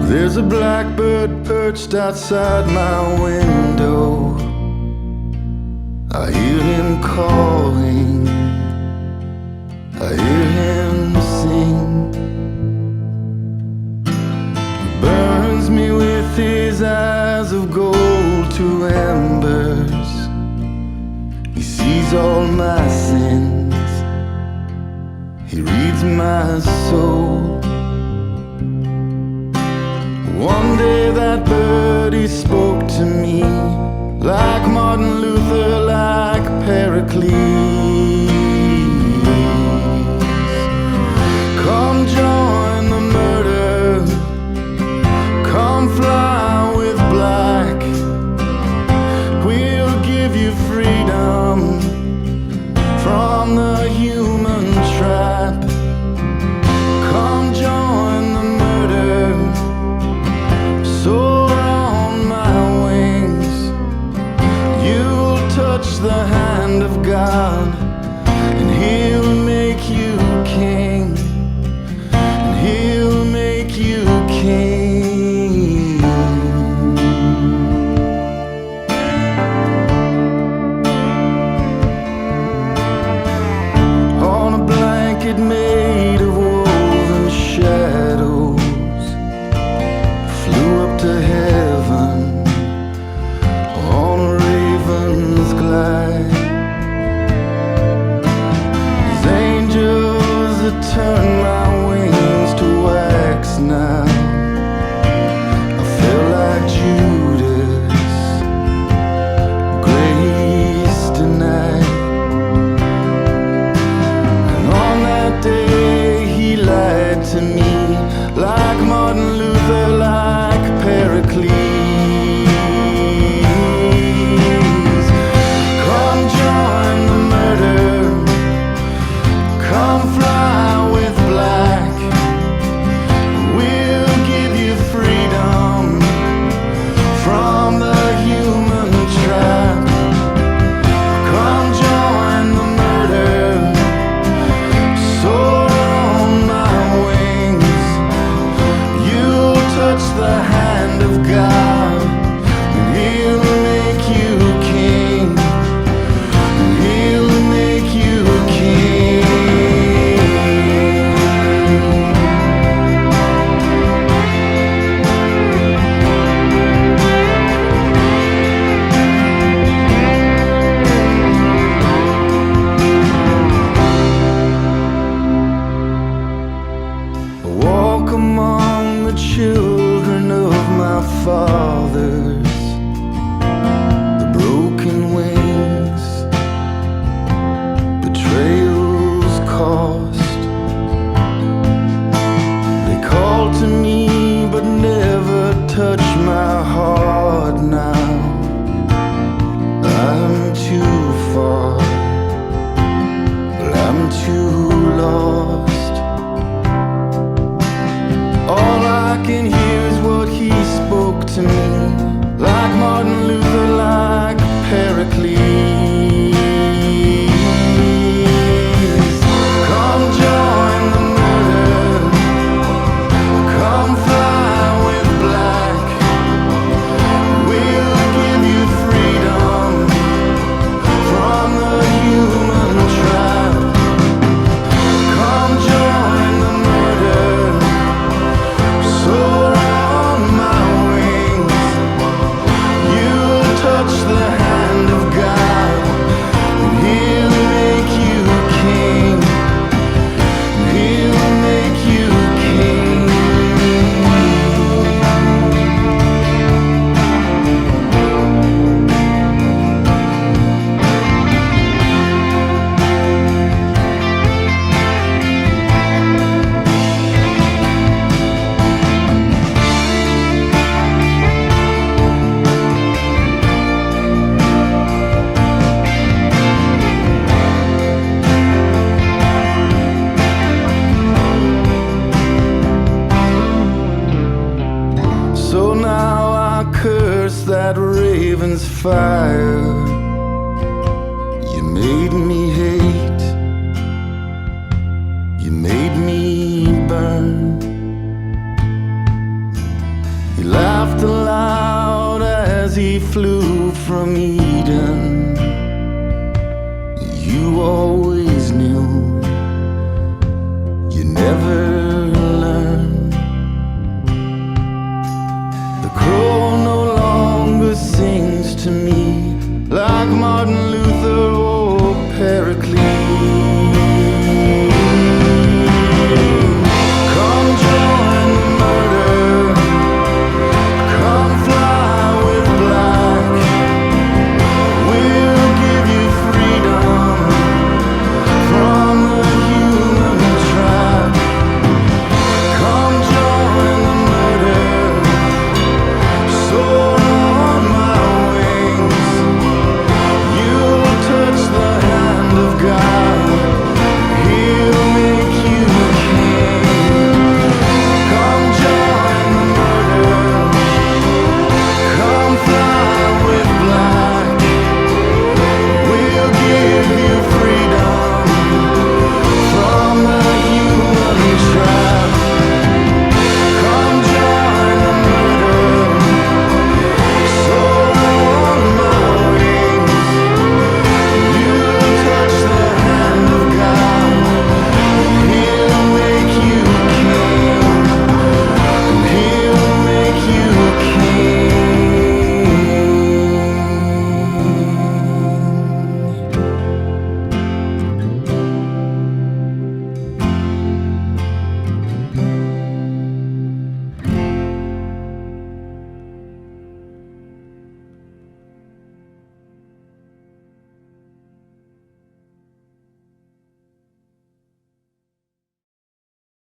There's a blackbird perched outside my window. I hear him calling, I hear him sing. He burns me with his eyes of gold to embers. He sees all my sins, he reads my soul. One day that bird, he spoke to me like Martin Luther, like Pericles. Come join the murder, come fly with black. We'll give you freedom from the human trap. Come join the murder, soar on my wings. You'll touch the hand of God, and He'll make you king, and He'll make you king. On a blanket made of woven shadows, flew up to heaven on a raven's glide. These angels that turn my wings to wax now, I feel like Judas, grace tonight. And on that day he lied to me like Martin Luther, like Pericles. Come join the murder, come fly with black. We'll give you freedom from the human trap. Come join the murder, soar on my wings. You'll touch the hand of God, and He'll make you king, and He'll make you king. I walk among the children of my fathers, the broken wings, betrayals cost. They call to me but never touch my heart now. I'm too far, but I'm too lost. All I can hear is what he spoke to me, like Martin Luther, like Pericles. Come join the murder, come fly with black. We'll give you freedom from the human trap. Come join the murder, soar on my wings. You'll touch the hand of God, and He'll make you king, and He'll make you king. So now I curse that raven's fire.